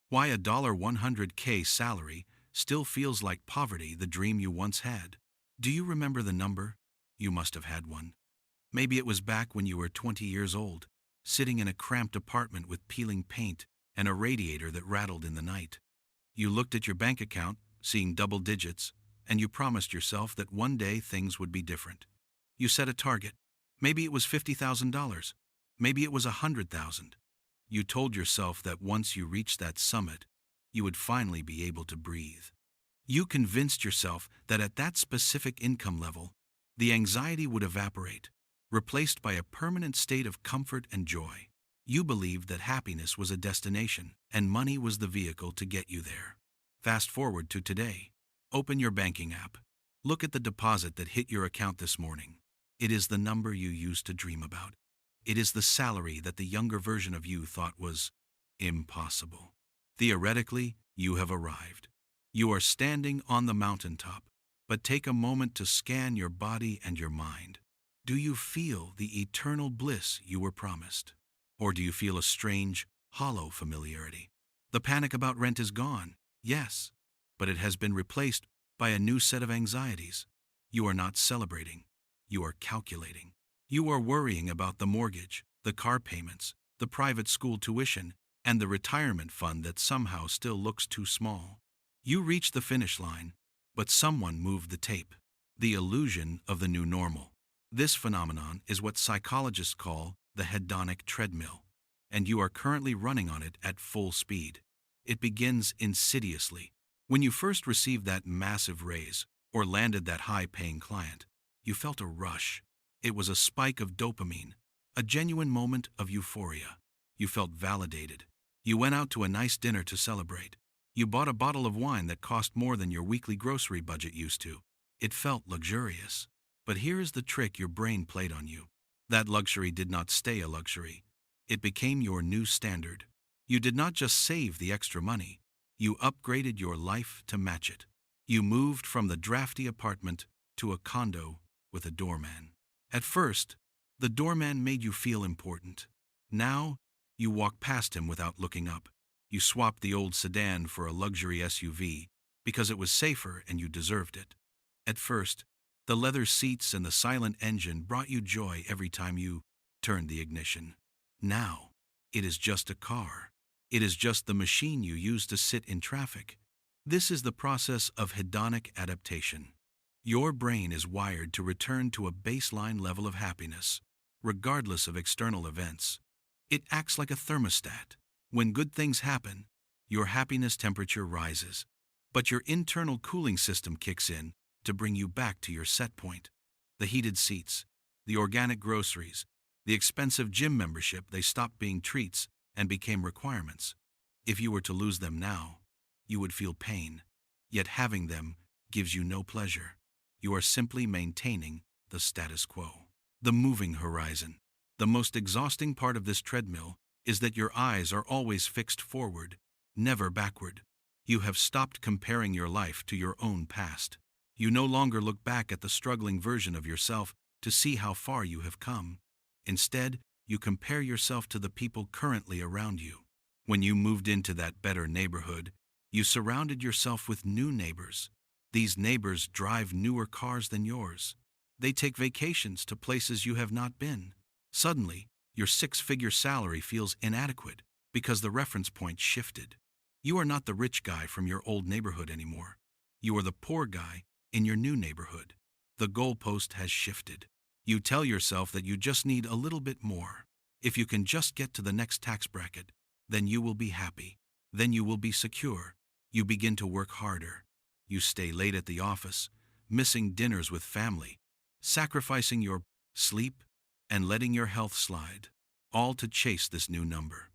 Why a $100K salary still feels like poverty, the dream you once had. Do you remember the number? You must have had one. Maybe it was back when you were 20 years old, sitting in a cramped apartment with peeling paint and a radiator that rattled in the night. You looked at your bank account, seeing double digits, and you promised yourself that one day things would be different. You set a target. Maybe it was $50,000. Maybe it was $100,000. You told yourself that once you reached that summit, you would finally be able to breathe. You convinced yourself that at that specific income level, the anxiety would evaporate, replaced by a permanent state of comfort and joy. You believed that happiness was a destination, and money was the vehicle to get you there. Fast forward to today. Open your banking app. Look at the deposit that hit your account this morning. It is the number you used to dream about. It is the salary that the younger version of you thought was impossible. Theoretically, you have arrived. You are standing on the mountaintop, but take a moment to scan your body and your mind. Do you feel the eternal bliss you were promised? Or do you feel a strange, hollow familiarity? The panic about rent is gone, yes, but it has been replaced by a new set of anxieties. You are not celebrating. You are calculating. You are worrying about the mortgage, the car payments, the private school tuition, and the retirement fund that somehow still looks too small. You reach the finish line, but someone moved the tape. The illusion of the new normal. This phenomenon is what psychologists call the hedonic treadmill, and you are currently running on it at full speed. It begins insidiously. When you first received that massive raise or landed that high-paying client, you felt a rush. It was a spike of dopamine, a genuine moment of euphoria. You felt validated. You went out to a nice dinner to celebrate. You bought a bottle of wine that cost more than your weekly grocery budget used to. It felt luxurious. But here is the trick your brain played on you. That luxury did not stay a luxury. It became your new standard. You did not just save the extra money. You upgraded your life to match it. You moved from the drafty apartment to a condo with a doorman. At first, the doorman made you feel important. Now, you walk past him without looking up. You swapped the old sedan for a luxury SUV because it was safer and you deserved it. At first, the leather seats and the silent engine brought you joy every time you turned the ignition. Now, it is just a car. It is just the machine you use to sit in traffic. This is the process of hedonic adaptation. Your brain is wired to return to a baseline level of happiness, regardless of external events. It acts like a thermostat. When good things happen, your happiness temperature rises, but your internal cooling system kicks in to bring you back to your set point. The heated seats, the organic groceries, the expensive gym membership, they stopped being treats and became requirements. If you were to lose them now, you would feel pain, yet having them gives you no pleasure. You are simply maintaining the status quo. The moving horizon. The most exhausting part of this treadmill is that your eyes are always fixed forward, never backward. You have stopped comparing your life to your own past. You no longer look back at the struggling version of yourself to see how far you have come. Instead, you compare yourself to the people currently around you. When you moved into that better neighborhood, you surrounded yourself with new neighbors. These neighbors drive newer cars than yours. They take vacations to places you have not been. Suddenly, your six-figure salary feels inadequate because the reference point shifted. You are not the rich guy from your old neighborhood anymore. You are the poor guy in your new neighborhood. The goalpost has shifted. You tell yourself that you just need a little bit more. If you can just get to the next tax bracket, then you will be happy. Then you will be secure. You begin to work harder. You stay late at the office, missing dinners with family, sacrificing your sleep, and letting your health slide, all to chase this new number.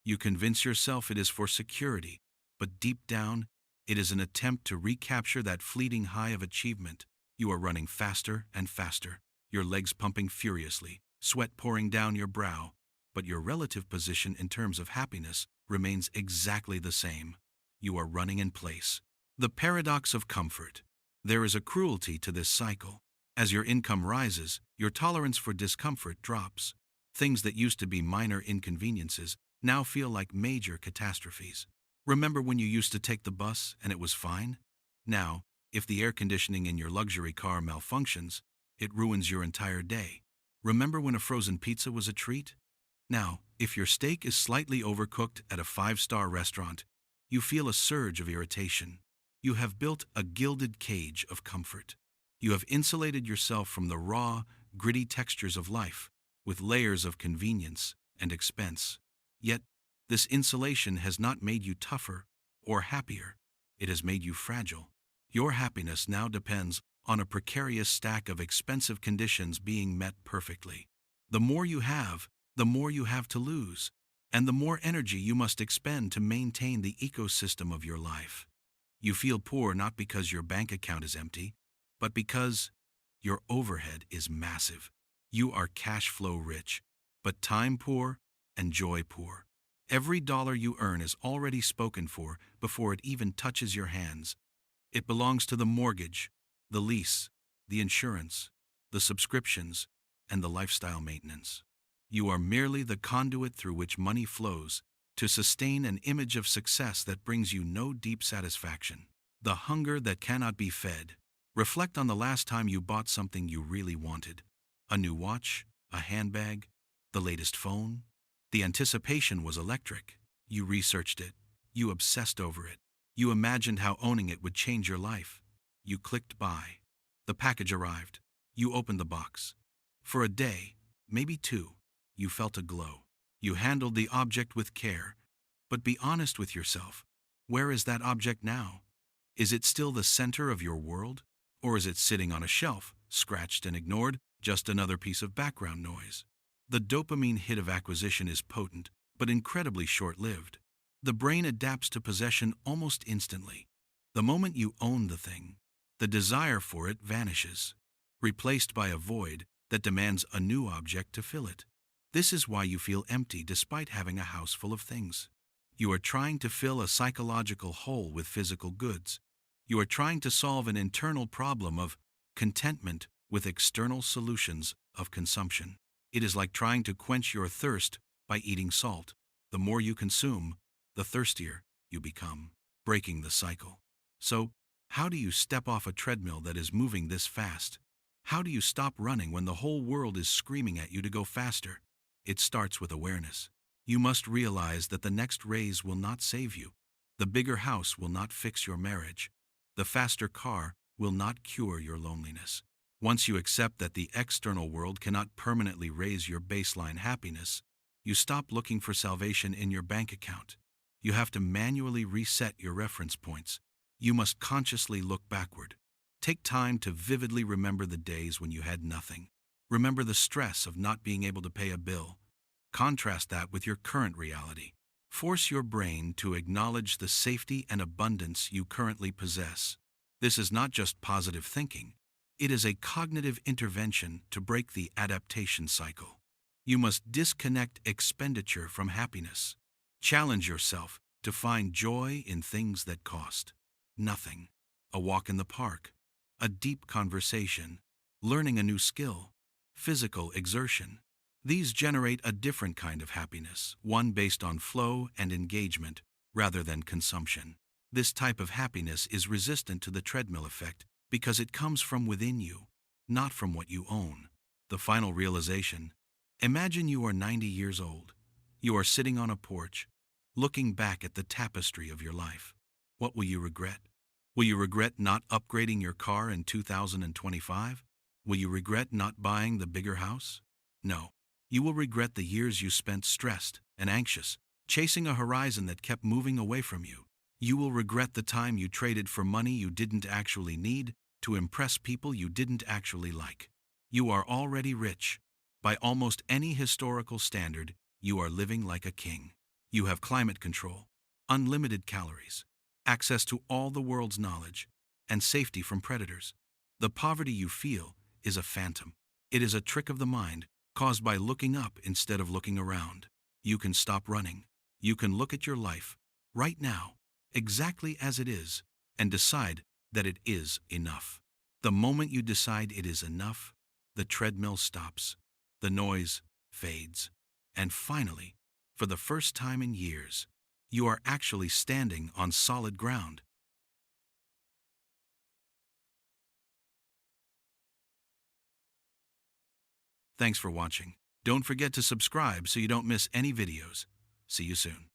You convince yourself it is for security, but deep down, it is an attempt to recapture that fleeting high of achievement. You are running faster and faster, your legs pumping furiously, sweat pouring down your brow, but your relative position in terms of happiness remains exactly the same. You are running in place. The paradox of comfort. There is a cruelty to this cycle. As your income rises, your tolerance for discomfort drops. Things that used to be minor inconveniences now feel like major catastrophes. Remember when you used to take the bus and it was fine? Now, if the air conditioning in your luxury car malfunctions, it ruins your entire day. Remember when a frozen pizza was a treat? Now, if your steak is slightly overcooked at a five-star restaurant, you feel a surge of irritation. You have built a gilded cage of comfort. You have insulated yourself from the raw, gritty textures of life, with layers of convenience and expense. Yet, this insulation has not made you tougher or happier. It has made you fragile. Your happiness now depends on a precarious stack of expensive conditions being met perfectly. The more you have, the more you have to lose, and the more energy you must expend to maintain the ecosystem of your life. You feel poor not because your bank account is empty, but because your overhead is massive. You are cash flow rich, but time poor and joy poor. Every dollar you earn is already spoken for before it even touches your hands. It belongs to the mortgage, the lease, the insurance, the subscriptions, and the lifestyle maintenance. You are merely the conduit through which money flows to sustain an image of success that brings you no deep satisfaction. The hunger that cannot be fed. Reflect on the last time you bought something you really wanted. A new watch, a handbag, the latest phone. The anticipation was electric. You researched it. You obsessed over it. You imagined how owning it would change your life. You clicked buy. The package arrived. You opened the box. For a day, maybe two, you felt a glow. You handled the object with care. But be honest with yourself. Where is that object now? Is it still the center of your world? Or is it sitting on a shelf, scratched and ignored, just another piece of background noise? The dopamine hit of acquisition is potent, but incredibly short-lived. The brain adapts to possession almost instantly. The moment you own the thing, the desire for it vanishes, replaced by a void that demands a new object to fill it. This is why you feel empty despite having a house full of things. You are trying to fill a psychological hole with physical goods. You are trying to solve an internal problem of contentment with external solutions of consumption. It is like trying to quench your thirst by eating salt. The more you consume, the thirstier you become, breaking the cycle. So, how do you step off a treadmill that is moving this fast? How do you stop running when the whole world is screaming at you to go faster? It starts with awareness. You must realize that the next raise will not save you. The bigger house will not fix your marriage. The faster car will not cure your loneliness. Once you accept that the external world cannot permanently raise your baseline happiness, you stop looking for salvation in your bank account. You have to manually reset your reference points. You must consciously look backward. Take time to vividly remember the days when you had nothing. Remember the stress of not being able to pay a bill. Contrast that with your current reality. Force your brain to acknowledge the safety and abundance you currently possess. This is not just positive thinking. It is a cognitive intervention to break the adaptation cycle. You must disconnect expenditure from happiness. Challenge yourself to find joy in things that cost nothing. A walk in the park, a deep conversation, learning a new skill, physical exertion. These generate a different kind of happiness, one based on flow and engagement rather than consumption. This type of happiness is resistant to the treadmill effect because it comes from within you, not from what you own. The final realization: imagine you are 90 years old. You are sitting on a porch, looking back at the tapestry of your life. What will you regret? Will you regret not upgrading your car in 2025? Will you regret not buying the bigger house? No. You will regret the years you spent stressed and anxious, chasing a horizon that kept moving away from you. You will regret the time you traded for money you didn't actually need to impress people you didn't actually like. You are already rich. By almost any historical standard, you are living like a king. You have climate control, unlimited calories, access to all the world's knowledge, and safety from predators. The poverty you feel is a phantom. It is a trick of the mind caused by looking up instead of looking around. You can stop running. You can look at your life right now, exactly as it is, and decide that it is enough. The moment you decide it is enough, the treadmill stops, the noise fades, and finally, for the first time in years, You are actually standing on solid ground. Thanks for watching. Don't forget to subscribe so you don't miss any videos. See you soon.